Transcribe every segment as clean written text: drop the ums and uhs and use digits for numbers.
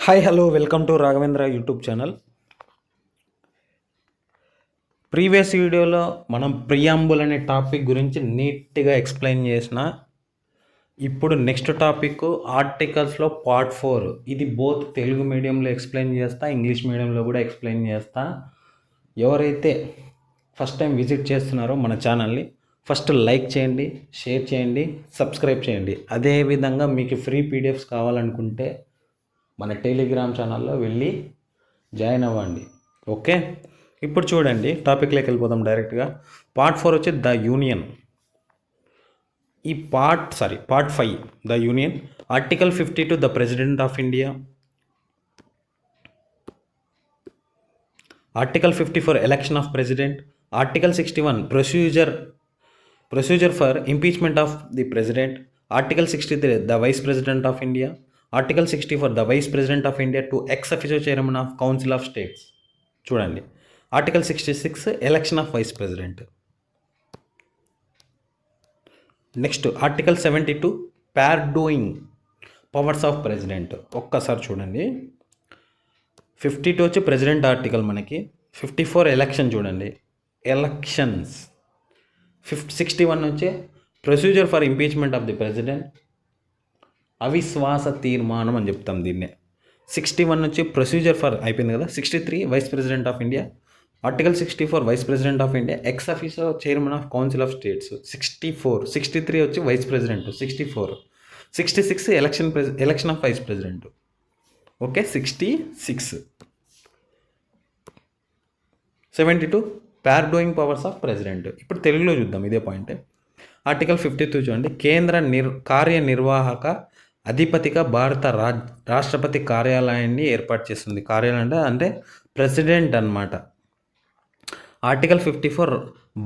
Hi hello welcome to Raghavendra YouTube channel. Previous వీడియోలో మనం preamble అనే టాపిక్ గురించి నీట్గా ఎక్స్ప్లెయిన్ చేసిన. ఇప్పుడు నెక్స్ట్ టాపిక్ ఆర్టికల్స్లో పార్ట్ 4. ఇది బోత్ తెలుగు మీడియంలో ఎక్స్ప్లెయిన్ చేస్తా, ఇంగ్లీష్ మీడియంలో కూడా ఎక్స్ప్లెయిన్ చేస్తా. ఎవరైతే ఫస్ట్ టైం విజిట్ చేస్తున్నారో మన ఛానల్ని ఫస్ట్ లైక్ చేయండి, షేర్ చేయండి, సబ్స్క్రైబ్ చేయండి. అదేవిధంగా మీకు ఫ్రీ పీడిఎఫ్స్ కావాలనుకుంటే మన టెలిగ్రామ్ ఛానల్లో వెళ్ళి జాయిన్ అవ్వండి. ఓకే, ఇప్పుడు చూడండి టాపిక్లోకి వెళ్ళిపోదాం డైరెక్ట్గా. పార్ట్ 4 వచ్చి ద యూనియన్. ఈ part 5 the union. Article 52 the president of India. Article 54 election of president. Article 61 procedure for impeachment of the president. Article 63 the vice president of India. Article 64 the vice president of India to ex officio chairman of council of states. చూడండి, article 66 election of vice president. Next article 72 pardoning powers of president. ఒక్కసారి చూడండి, 52 వచ్చి president article మనకి. 54 election చూడండి, elections. 61 వచ్చి procedure for impeachment of the president, అవిశ్వాస తీర్మానం అని చెప్తాం దీన్నే. 61 వచ్చి ప్రొసీజర్ ఫర్ అయిపోయింది కదా. 63 vice president of India. Article 64 vice president of India ex officio chairman of council of states. 63 వచ్చి vice president. 66 election of vice president. Okay, 66. 72 pardoning powers of president. ఇప్పుడు తెలుగులో చూద్దాం ఇదే పాయింట్. ఆర్టికల్ 52 చూడండి, కేంద్ర కార్యనిర్వాహక అధిపతిగా భారత రాష్ట్రపతి కార్యాలయాన్ని ఏర్పాటు చేస్తుంది. కార్యాలయం అంటే ప్రెసిడెంట్ అన్నమాట. ఆర్టికల్ 54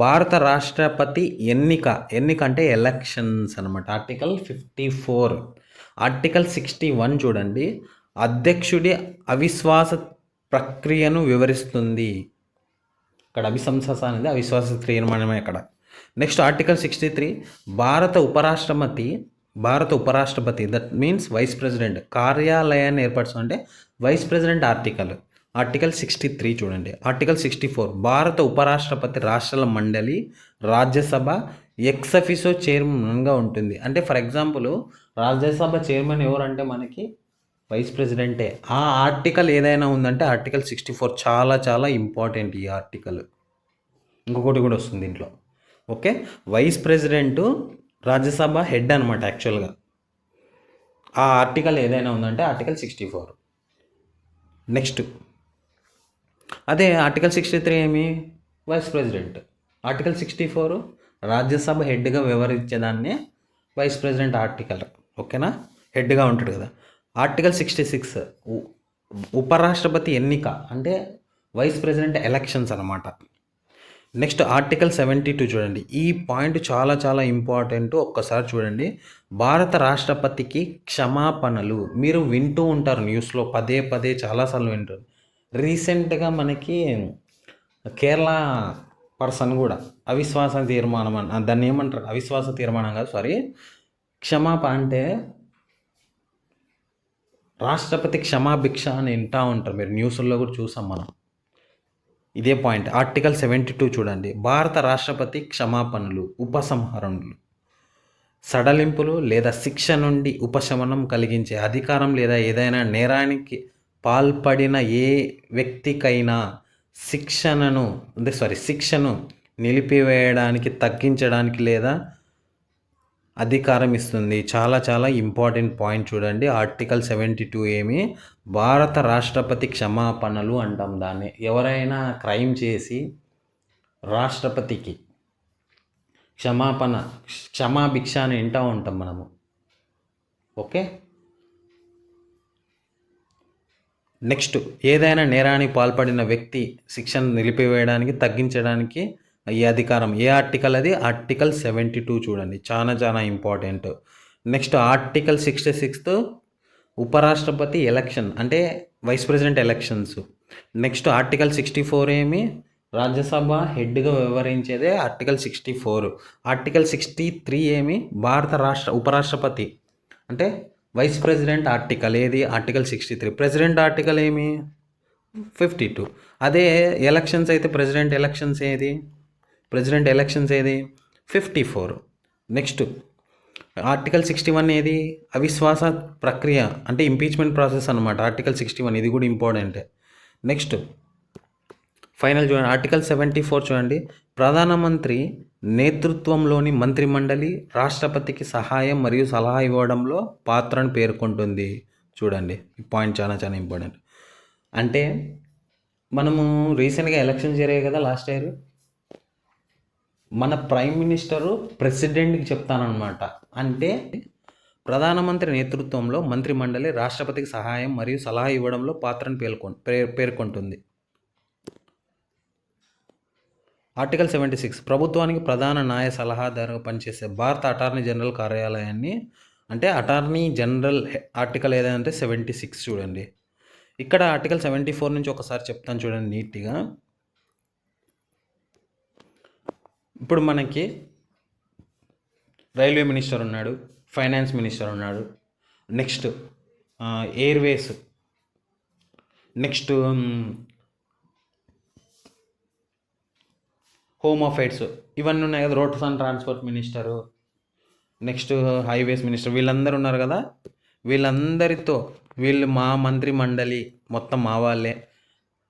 భారత రాష్ట్రపతి ఎన్నిక అంటే ఎలక్షన్స్ అనమాట. ఆర్టికల్ 54. ఆర్టికల్ 61 చూడండి, అధ్యక్షుడి అవిశ్వాస ప్రక్రియను వివరిస్తుంది. ఇక్కడ అభిశంసన అనేది అవిశ్వాస తీర్మానమే అక్కడ. నెక్స్ట్ ఆర్టికల్ 63 భారత ఉపరాష్ట్రపతి దట్ మీన్స్ వైస్ ప్రెసిడెంట్ కార్యాలయాన్ని ఏర్పరచడం అంటే వైస్ ప్రెసిడెంట్ ఆర్టికల్ 63 చూడండి. ఆర్టికల్ 64 భారత ఉపరాష్ట్రపతి రాష్ట్రాల మండలి రాజ్యసభ ఎక్స్ అఫీసో చైర్మన్గా ఉంటుంది. అంటే ఫర్ ఎగ్జాంపుల్ రాజ్యసభ చైర్మన్ ఎవరంటే మనకి వైస్ ప్రెసిడెంటే. ఆ ఆర్టికల్ ఏదైనా ఉందంటే ఆర్టికల్ 64 చాలా చాలా ఇంపార్టెంట్. ఈ ఆర్టికల్ ఇంకొకటి కూడా వస్తుంది దీంట్లో. Okay, vice president Rajya Sabha head అనమాట యాక్చువల్గా. ఆ ఆర్టికల్ ఏదైనా ఉందంటే ఆర్టికల్ 64. నెక్స్ట్ అదే ఆర్టికల్ 63 ఏమి వైస్ ప్రెసిడెంట్. ఆర్టికల్ 64 రాజ్యసభ హెడ్గా వ్యవహరించేదాన్ని వైస్ ప్రెసిడెంట్ ఆర్టికల్. ఓకేనా, హెడ్గా ఉంటాడు కదా. ఆర్టికల్ 66 ఉపరాష్ట్రపతి ఎన్నిక అంటే వైస్ ప్రెసిడెంట్ ఎలక్షన్స్ అనమాట. నెక్స్ట్ ఆర్టికల్ 72 చూడండి, ఈ పాయింట్ చాలా చాలా ఇంపార్టెంట్. ఒక్కసారి చూడండి, భారత రాష్ట్రపతికి క్షమాపణలు. మీరు వింటూ ఉంటారు న్యూస్లో పదే చాలాసార్లు వింటారు. రీసెంట్గా మనకి కేరళ పర్సన్ కూడా అవిశ్వాస తీర్మానం దాన్ని ఏమంటారు, అవిశ్వాస తీర్మానం కాదు క్షమాపణ అంటే రాష్ట్రపతి క్షమాభిక్ష అని వింటూ ఉంటారు మీరు, న్యూస్లో కూడా చూసాం మనం. ఇదే పాయింట్. ఆర్టికల్ 72 చూడండి, భారత రాష్ట్రపతి క్షమాపణలు, ఉపసంహరణలు, సడలింపులు లేదా శిక్ష నుండి ఉపశమనం కలిగించే అధికారం లేదా ఏదైనా నేరానికి పాల్పడిన ఏ వ్యక్తికైనా శిక్షను నిలిపివేయడానికి, తగ్గించడానికి లేదా అధికారం ఇస్తుంది. చాలా చాలా ఇంపార్టెంట్ పాయింట్ చూడండి. ఆర్టికల్ 72 ఏమి భారత రాష్ట్రపతి క్షమాపణలు అంటాం దాన్ని. ఎవరైనా క్రైమ్ చేసి రాష్ట్రపతికి క్షమాభిక్ష అని వింటూ ఉంటాం మనము. ఓకే, నెక్స్ట్ ఏదైనా నేరానికి పాల్పడిన వ్యక్తి శిక్షను నిలిపివేయడానికి, తగ్గించడానికి ఈ అధికారం. ఏ ఆర్టికల్ అది? ఆర్టికల్ 72 చూడండి, చాలా చాలా ఇంపార్టెంట్. నెక్స్ట్ ఆర్టికల్ 66 ఉపరాష్ట్రపతి ఎలక్షన్ అంటే vice president elections. Next article 64 ఏమి రాజ్యసభ హెడ్గా వ్యవహరించేదే ఆర్టికల్ 64. ఆర్టికల్ 63 ఏమి భారత ఉపరాష్ట్రపతి అంటే వైస్ ప్రెసిడెంట్ ఆర్టికల్ ఏది? ఆర్టికల్ 63. ప్రెసిడెంట్ ఆర్టికల్ ఏమి? 52. అదే ఎలక్షన్స్ అయితే ప్రెసిడెంట్ ఎలక్షన్స్ ఏది? ప్రెసిడెంట్ ఎలక్షన్స్ ఏది? 54. నెక్స్ట్ ఆర్టికల్ 61 ఏది? అవిశ్వాస ప్రక్రియ అంటే ఇంపీచ్మెంట్ ప్రాసెస్ అనమాట. ఆర్టికల్ 61 ఇది కూడా ఇంపార్టెంట్. నెక్స్ట్ ఫైనల్ చూడండి, ఆర్టికల్ 74 చూడండి. ప్రధానమంత్రి నేతృత్వంలోని మంత్రిమండలి రాష్ట్రపతికి సహాయం మరియు సలహా ఇవ్వడంలో పాత్రను పేర్కొంటుంది. చూడండి, ఈ పాయింట్ చాలా చాలా ఇంపార్టెంట్. అంటే మనము రీసెంట్గా ఎలక్షన్ జరిగాయి కదా లాస్ట్ ఇయర్. మన ప్రైమ్ మినిస్టరు ప్రెసిడెంట్కి చెప్తానమాట. అంటే ప్రధానమంత్రి నేతృత్వంలో మంత్రిమండలి రాష్ట్రపతికి సహాయం మరియు సలహా ఇవ్వడంలో పాత్రను పేర్కొంటుంది. ఆర్టికల్ 76 ప్రభుత్వానికి ప్రధాన న్యాయ సలహాదారుగా పనిచేసే భారత అటార్నీ జనరల్ కార్యాలయాన్ని, అంటే అటార్నీ జనరల్ ఆర్టికల్ ఏదంటే 76 చూడండి. ఇక్కడ ఆర్టికల్ 74 నుంచి ఒకసారి చెప్తాను చూడండి నీట్గా. ఇప్పుడు మనకి రైల్వే మినిస్టర్ ఉన్నాడు, ఫైనాన్స్ మినిస్టర్ ఉన్నాడు, next Airways, next home affairs, ఇవన్నీ ఉన్నాయి కదా, roads and transport minister, next highways minister, వీళ్ళందరూ ఉన్నారు కదా. వీళ్ళందరితో వీళ్ళు మా మంత్రి మండలి మొత్తం మా వాళ్ళే.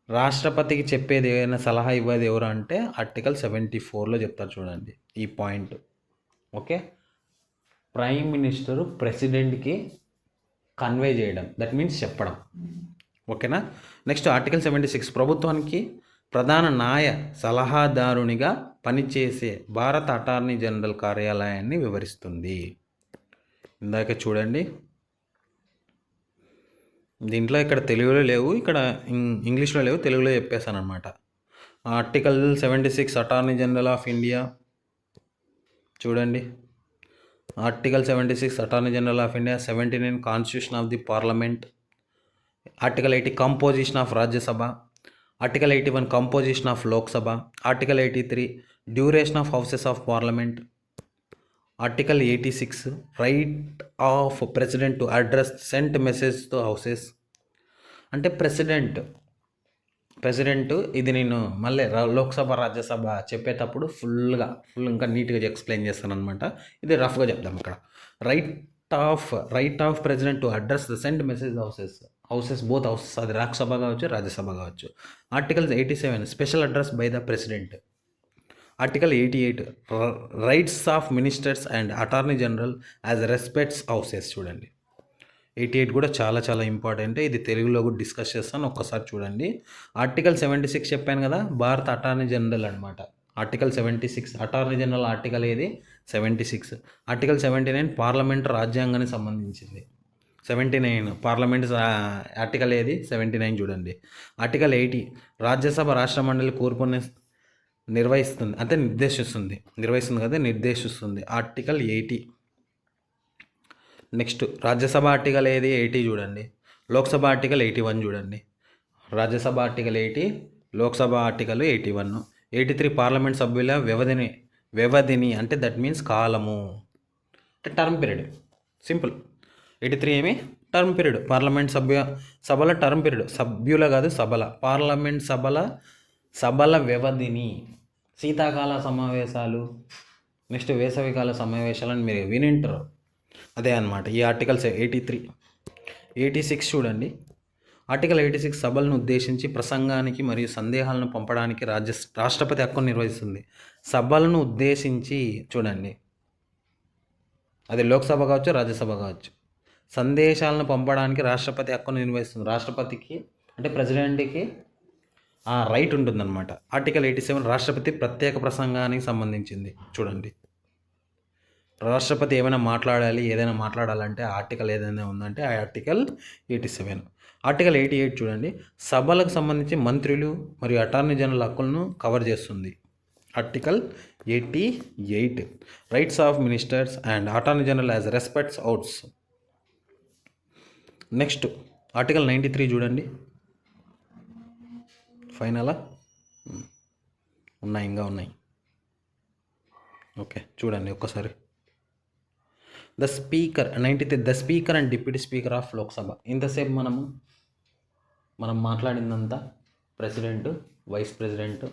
రాష్ట్రపతికి చెప్పేది ఏదైనా సలహా ఇవ్వదు ఎవరు అంటే ఆర్టికల్ 74లో చెప్తారు చూడండి ఈ పాయింట్. ఓకే, ప్రైమ్ మినిస్టరు ప్రెసిడెంట్కి కన్వే చేయడం, దట్ మీన్స్ చెప్పడం. ఓకేనా. నెక్స్ట్ ఆర్టికల్ 76 ప్రభుత్వానికి ప్రధాన న్యాయ సలహాదారునిగా పనిచేసే భారత అటార్నీ జనరల్ కార్యాలయాన్ని వివరిస్తుంది. ఇందాక చూడండి, దీంట్లో ఇక్కడ తెలుగులో లేవు, ఇక్కడ ఇంగ్లీష్లో లేవు, తెలుగులో చెప్పేశాను అనమాట. Article 76 attorney general of India చూడండి. Article 76 attorney general of India. 79 constitution of the parliament. Article 80 composition of Rajya Sabha. Article 81 composition of Lok Sabha. Article 83 duration of houses of parliament. Article 86 right of president to address send message to houses. అంటే president ఇది నేను మళ్ళీ లోక్సభ రాజ్యసభ చెప్పేటప్పుడు full ఇంకా నీట్గా explain చేస్తాను అనమాట. ఇది రఫ్గా చెప్దాం ఇక్కడ. Right of president to address the sent message houses both houses, అది లోక్సభ కావచ్చు రాజ్యసభ కావచ్చు. Article 87 special address by the president. Article 88 rights of ministers and attorney general as respects houses. చూడండి, 88 కూడా చాలా చాలా ఇంపార్టెంట్. ఇది తెలుగులో కూడా డిస్కస్ చేస్తాను, ఒక్కసారి చూడండి. ఆర్టికల్ 76 చెప్పాను కదా, భారత అటార్నీ జనరల్ అనమాట. ఆర్టికల్ 76 అటార్నీ జనరల్ ఆర్టికల్ ఏది? 76. ఆర్టికల్ 79 పార్లమెంట్ రాజ్యాంగానికి సంబంధించింది. 79 పార్లమెంట్ ఆర్టికల్ ఏది? 79 చూడండి. ఆర్టికల్ 80 రాజ్యసభ రాష్ట్ర మండలి కూర్పుని నిర్దేశిస్తుంది. ఆర్టికల్ 80. నెక్స్ట్ రాజ్యసభ ఆర్టికల్ ఏది? 80 చూడండి. లోక్సభ ఆర్టికల్ 81 చూడండి. Rajya Sabha article 80, Lok Sabha article 81. 83 parliament సభ్యుల వ్యవధిని అంటే దట్ మీన్స్ కాలము, అంటే టర్మ్ పీరియడ్. సింపుల్. 83 ఏమి? Term period. పార్లమెంట్ సభల టర్మ్ పీరియడ్, సభ్యుల కాదు సభల, పార్లమెంట్ సభల వ్యవధిని. శీతాకాల సమావేశాలు, నెక్స్ట్ వేసవికాల సమావేశాలను మీరు వినింటారు, అదే అనమాట ఈ ఆర్టికల్స్. 83. 86 చూడండి. ఆర్టికల్ 86 సభలను ఉద్దేశించి ప్రసంగానికి మరియు సందేహాలను పంపడానికి రాష్ట్రపతి హక్కును నిర్వహిస్తుంది. సభలను ఉద్దేశించి చూడండి, అది లోక్సభ కావచ్చు రాజ్యసభ కావచ్చు, సందేశాలను పంపడానికి రాష్ట్రపతి హక్కును నిర్వహిస్తుంది. రాష్ట్రపతికి అంటే ప్రెసిడెంట్కి ఆ రైట్ ఉంటుందన్నమాట. ఆర్టికల్ 87 రాష్ట్రపతి ప్రత్యేక ప్రసంగానికి సంబంధించింది. చూడండి, రాష్ట్రపతి ఏదైనా మాట్లాడాలంటే ఆర్టికల్ ఏదైనా ఉందంటే ఆ ఆర్టికల్ 87. ఆర్టికల్ 88 చూడండి, సభలకు సంబంధించి మంత్రులు మరియు అటార్నీ జనరల్ హక్కులను కవర్ చేస్తుంది. Article 88 rights of ministers and attorney general as respects house. Next article 93 చూడండి. ఫైనలా ఇంకా ఉన్నాయి. ఓకే, చూడండి ఒక్కసారి. The speaker and deputy speaker of Lok Sabha. ఇంతసేపు మనం మాట్లాడిందంతా ప్రెసిడెంట్, వైస్ ప్రెసిడెంట్,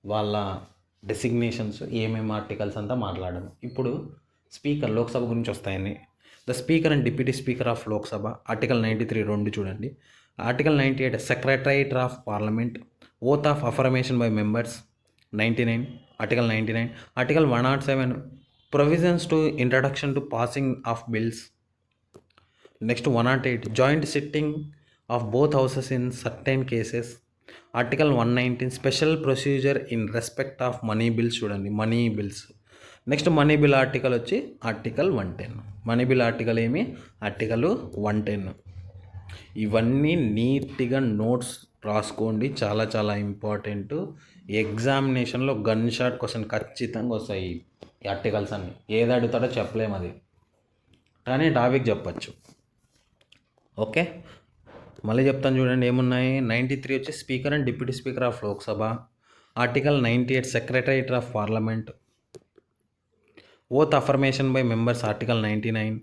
వాళ్ళ డెసిగ్నేషన్స్, ఏమేమి ఆర్టికల్స్ అంతా మాట్లాడాము. ఇప్పుడు స్పీకర్, లోక్సభ గురించి వస్తాయని. The speaker and deputy speaker of Lok Sabha, article 93 2 చూడండి. Article 98 secretariat of parliament, oath of affirmation by members 99, article 99. Article 107 provisions to introduction to passing of bills. Next 108 joint sitting of both houses in certain cases. Article 119 special procedure in respect of money bills చూడండి, money bills. Next money bill article వచ్చి article 110. Money bill article ఏమి? Article 110. ఇవన్నీ నీట్గా notes రాసుకోండి, చాలా చాలా important. ఎగ్జామినేషన్లో gun shot question ఖచ్చితంగా వస్తాయి. ఈ ఆర్టికల్స్ అన్ని ఏది అడుగుతాడో చెప్పలేము, అది కానీ టాపిక్ చెప్పచ్చు. ఓకే, మళ్ళీ చెప్తాను చూడండి ఏమున్నాయి. 93 వచ్చి speaker and deputy speaker of Lok Sabha. Article 98 secretariat of parliament, oath affirmation by members article 99.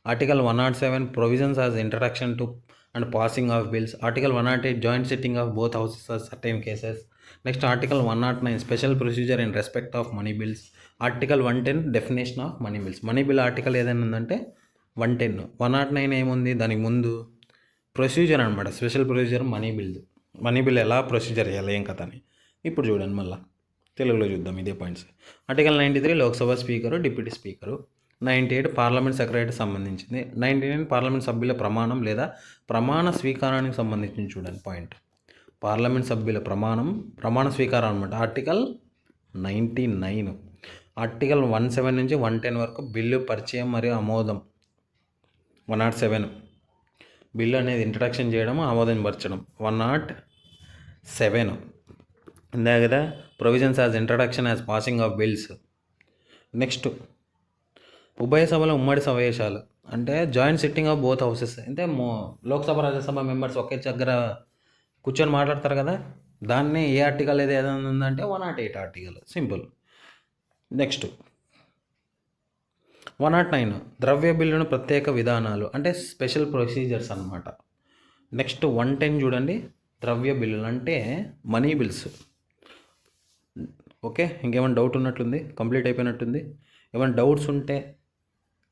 Article 107 provisions as introduction to and passing of bills. Article 108 joint sitting of both houses are certain cases. Next article 109 special procedure in respect of money bills. Article 110 definition of money bills. Money bill article ఏదైనా ఉందంటే 110. 109 ఏముంది దానికి ముందు? Procedure అనమాట, special procedure money bill. Money bill ఎలా procedure చేయాలి, ఏం కథ అని ఇప్పుడు చూడండి. మళ్ళీ తెలుగులో చూద్దాం ఇదే points. Article 93 Lok Sabha speaker, deputy speaker. 98 parliament secretary సంబంధించింది. 99 పార్లమెంట్ సభ్యుల ప్రమాణం లేదా ప్రమాణ స్వీకారానికి సంబంధించింది చూడండి పాయింట్. పార్లమెంట్ సభ్యుల ప్రమాణ స్వీకారం అనమాట, ఆర్టికల్ 99. ఆర్టికల్ 107 నుంచి 110 వరకు బిల్లు పరిచయం మరియు ఆమోదం. 107 బిల్లు అనేది ఇంట్రడక్షన్ చేయడం, ఆమోదం పరచడం. 107 ఇందా కదా, provisions as introduction as passing of bills. Next ఉభయ సభల ఉమ్మడి సమావేశాలు అంటే joint sitting of both houses. అంటే లోక్సభ రాజ్యసభ మెంబర్స్ ఒకే దగ్గర కూర్చొని మాట్లాడతారు కదా, దాన్ని ఏ ఆర్టికల్ ఏదైనా ఉందంటే 108 ఆర్టికల్, సింపుల్. నెక్స్ట్ 109 ద్రవ్య బిల్లును ప్రత్యేక విధానాలు అంటే స్పెషల్ ప్రొసీజర్స్ అనమాట. నెక్స్ట్ 110 చూడండి, ద్రవ్య బిల్లులు అంటే మనీ బిల్స్. ఓకే, ఇంకేమైనా డౌట్ ఉన్నట్లుంది, కంప్లీట్ అయిపోయినట్టుంది. ఏమైనా డౌట్స్ ఉంటే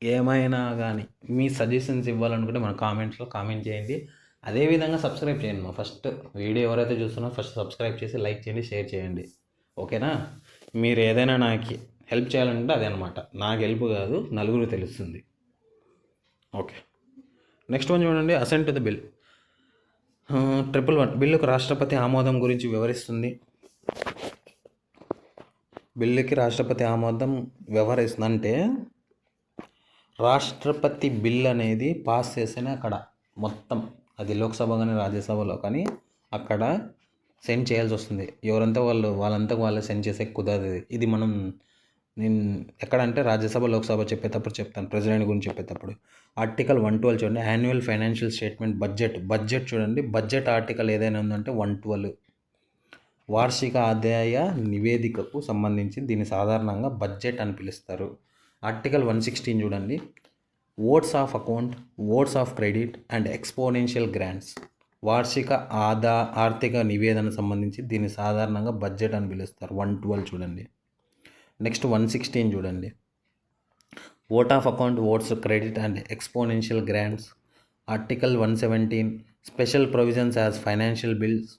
ఏమైనా కానీ మీ సజెషన్స్ ఇవ్వాలనుకుంటే మన కామెంట్స్లో కామెంట్ చేయండి. అదేవిధంగా సబ్స్క్రైబ్ చేయండి. మా ఫస్ట్ వీడియో ఎవరైతే చూస్తున్నారో ఫస్ట్ సబ్స్క్రైబ్ చేసి లైక్ చేయండి, షేర్ చేయండి. ఓకేనా, మీరు ఏదైనా నాకు హెల్ప్ చేయాలంటే అదే అనమాట, నాకు హెల్ప్ కాదు, నలుగురు తెలుస్తుంది. ఓకే, నెక్స్ట్ వన్ చూడండి, అసెంట్ టు ద బిల్. 111 బిల్లుకు రాష్ట్రపతి ఆమోదం గురించి వివరిస్తుంది. బిల్లుకి రాష్ట్రపతి ఆమోదం వ్యవహరిస్తుందంటే రాష్ట్రపతి బిల్ అనేది పాస్ చేస్తేనే అక్కడ మొత్తం అది లోక్సభ కానీ రాజ్యసభలో కానీ అక్కడ సెండ్ చేయాల్సి వస్తుంది. ఎవరంతా వాళ్ళంతా వాళ్ళు సెండ్ చేసే కుదరదు. ఇది నేను ఎక్కడంటే రాజ్యసభ లోక్సభ చెప్పేటప్పుడు చెప్తాను, ప్రెసిడెంట్ గురించి చెప్పేటప్పుడు. ఆర్టికల్ 112 చూడండి, యాన్యువల్ ఫైనాన్షియల్ స్టేట్మెంట్, బడ్జెట్ చూడండి. బడ్జెట్ ఆర్టికల్ ఏదైనా ఉందంటే 112 వార్షిక ఆదాయ నివేదికకు సంబంధించి దీన్ని సాధారణంగా బడ్జెట్ అని పిలుస్తారు. ఆర్టికల్ 116 చూడండి, votes of account, votes of credit and exponential grants. వార్షిక ఆర్థిక నివేదన సంబంధించి దీన్ని సాధారణంగా బడ్జెట్ అని పిలుస్తారు. 112 చూడండి. నెక్స్ట్ 116 చూడండి, vote of account, votes credit and exponential grants. Article 117 special provisions as financial bills.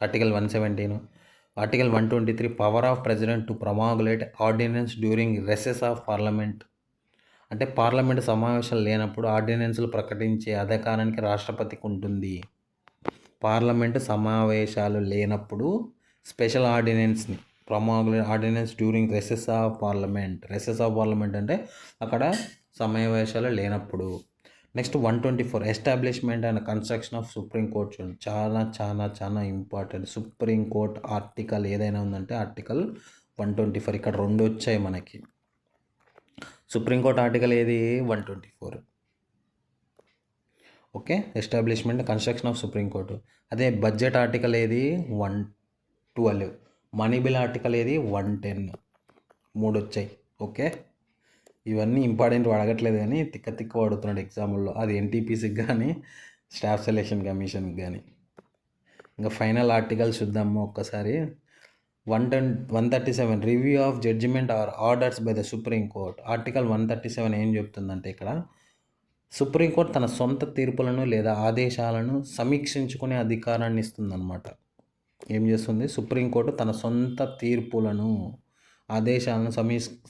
Article 117. Article 123 power of president to promulgate ordinance during recess of parliament. అంటే పార్లమెంట్ సమావేశాలు లేనప్పుడు ఆర్డినెన్స్లు ప్రకటించే అధికారానికి రాష్ట్రపతికి ఉంటుంది. పార్లమెంటు సమావేశాలు లేనప్పుడు స్పెషల్ ఆర్డినెన్స్ని promulgate ordinance during recess of parliament అంటే అక్కడ సమావేశాలు లేనప్పుడు. Next 124 establishment and construction of supreme court చూడండి, చాలా చాలా చాలా ఇంపార్టెంట్. సుప్రీం కోర్ట్ ఆర్టికల్ ఏదైనా ఉందంటే ఆర్టికల్ 124. ఇక్కడ 2 వచ్చాయి మనకి. సుప్రీంకోర్టు ఆర్టికల్ ఏది? 124. Okay, establishment construction of supreme court. అదే బడ్జెట్ ఆర్టికల్ ఏది? 112. మనీ బిల్ ఆర్టికల్ ఏది? 110. 3 వచ్చాయి. ఓకే, ఇవన్నీ ఇంపార్టెంట్ అడగట్లేదు కానీ తిక్క తిక్క వాడుతున్నాడు ఎగ్జాముల్లో, అది ఎన్టీపీసీకి కానీ స్టాఫ్ సెలెక్షన్ కమిషన్కి కానీ. ఇంకా ఫైనల్ ఆర్టికల్ చూద్దాము ఒక్కసారి. 137 review of judgement or orders by the supreme court. Article 137 ఏం చెప్తుందంటే ఇక్కడ సుప్రీంకోర్టు తన సొంత తీర్పులను లేదా ఆదేశాలను సమీక్షించుకునే అధికారాన్ని ఇస్తుందన్నమాట. ఏం చేస్తుంది? సుప్రీంకోర్టు తన సొంత తీర్పులను ఆదేశాలను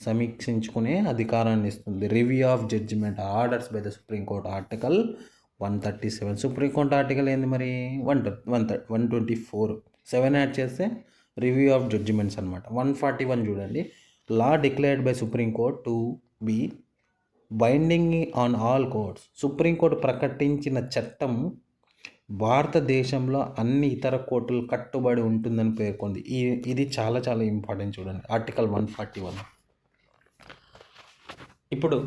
సమీక్షించుకునే అధికారాన్ని ఇస్తుంది. Review of judgement orders by the supreme court article 137. Supreme court article ఏంది మరి? 124. 7 యాడ్ చేస్తే రివ్యూ ఆఫ్ జడ్జిమెంట్స్ అనమాట. 141 చూడండి. Law declared by supreme court to be binding on all courts. Supreme court ప్రకటించిన చట్టం భారతదేశంలో అన్ని ఇతర కోర్టులు కట్టుబడి ఉంటుందని పేర్కొంది. ఇది చాలా చాలా ఇంపార్టెంట్ చూడండి. ఆర్టికల్ 141. ఇప్పుడు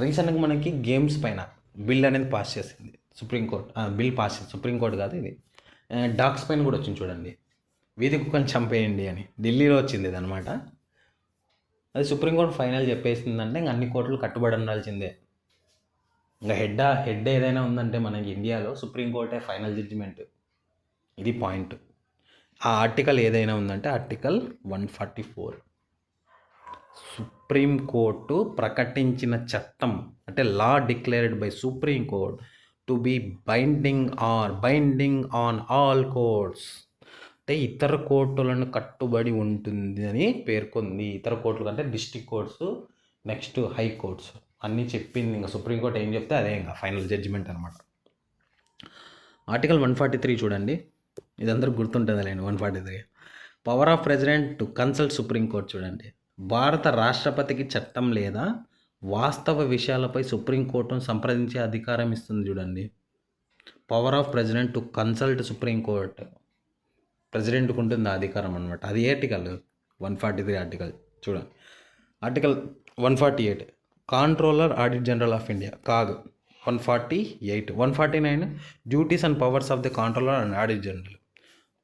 రీసెంట్గా మనకి గేమ్స్ పైన బిల్ అనేది పాస్ చేసింది సుప్రీంకోర్టు. బిల్ పాస్ చేసింది సుప్రీంకోర్టు కాదు ఇది. డాగ్స్ పైన కూడా వచ్చింది చూడండి, వీధి కుక్కని చంపేయండి అని. ఢిల్లీలో వచ్చింది ఇది అనమాట. అది సుప్రీంకోర్టు ఫైనల్ చెప్పేసిందంటే ఇంకా అన్ని కోర్టులు కట్టుబడి ఉండాల్సిందే. ఇంకా హెడ్ ఏదైనా ఉందంటే మనకి ఇండియాలో సుప్రీంకోర్టే ఫైనల్ జడ్జిమెంట్. ఇది పాయింట్. ఆ ఆర్టికల్ ఏదైనా ఉందంటే ఆర్టికల్ 144. సుప్రీంకోర్టు ప్రకటించిన చట్టం అంటే law declared by supreme court to be binding on all courts అంటే ఇతర కోర్టులను కట్టుబడి ఉంటుంది అని పేర్కొంది. ఇతర కోర్టులు అంటే district courts, next high courts అన్నీ చెప్పింది. ఇంకా సుప్రీంకోర్టు ఏం చెప్తే అదే ఇంకా ఫైనల్ జడ్జిమెంట్ అనమాట. ఆర్టికల్ 143 చూడండి, ఇదందరూ గుర్తుంటుంది లేండి. 143 power of president to consult supreme court. చూడండి, భారత రాష్ట్రపతికి చట్టం లేదా వాస్తవ విషయాలపై సుప్రీంకోర్టును సంప్రదించే అధికారం ఇస్తుంది. చూడండి, power of president to consult supreme court. ప్రెసిడెంట్కి ఉంటుంది ఆ అధికారం అనమాట. అది ఆర్టికల్ 143 ఆర్టికల్. చూడండి, article 148 controller audit general of India CAG. 148. 149 duties and powers of the controller and audit general.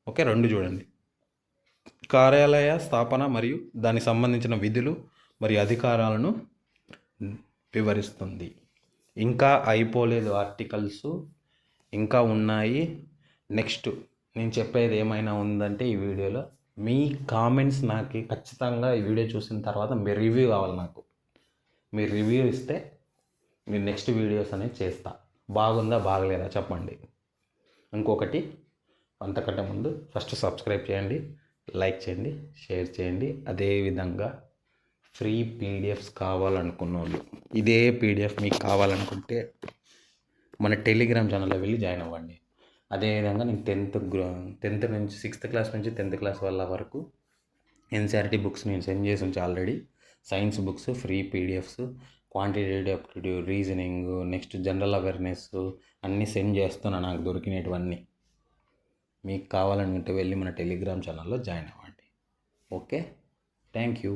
Okay, రెండు చూడండి. కార్యాలయ స్థాపన మరియు దానికి సంబంధించిన విధులు మరియు అధికారాలను వివరిస్తుంది. ఇంకా అయిపోలేదు ఆర్టికల్స్, ఇంకా ఉన్నాయి. నెక్స్ట్ నేను చెప్పేది ఏమైనా ఉందంటే ఈ వీడియోలో మీ కామెంట్స్ నాకు ఖచ్చితంగా ఈ వీడియో చూసిన తర్వాత మీ రివ్యూ కావాలి. నాకు మీరు రివ్యూ ఇస్తే మీరు నెక్స్ట్ వీడియోస్ అనేది చేస్తా. బాగుందా బాగలేదా చెప్పండి. ఇంకొకటి, అంతకంటే ముందు ఫస్ట్ సబ్స్క్రైబ్ చేయండి, లైక్ చేయండి, షేర్ చేయండి. అదేవిధంగా ఫ్రీ పీడిఎఫ్స్ కావాలనుకున్న వాళ్ళు, ఇదే పీడిఎఫ్ మీకు కావాలనుకుంటే మన టెలిగ్రామ్ ఛానల్లో వెళ్ళి జాయిన్ అవ్వండి. అదేవిధంగా నేను 10th నుంచి 6th క్లాస్ నుంచి 10th క్లాస్ వాళ్ళ వరకు ఎన్సీఆర్టీ బుక్స్ నేను సెండ్ చేసి ఉంచి already. Science books free PDFs, quantitative aptitude, reasoning, next general awareness అన్నీ సెండ్ చేస్తున్నా నాకు దొరికినటువన్నీ. మీకు కావాలనుకుంటే వెళ్ళి మన టెలిగ్రామ్ ఛానల్లో జాయిన్ అవ్వండి. Okay, thank you.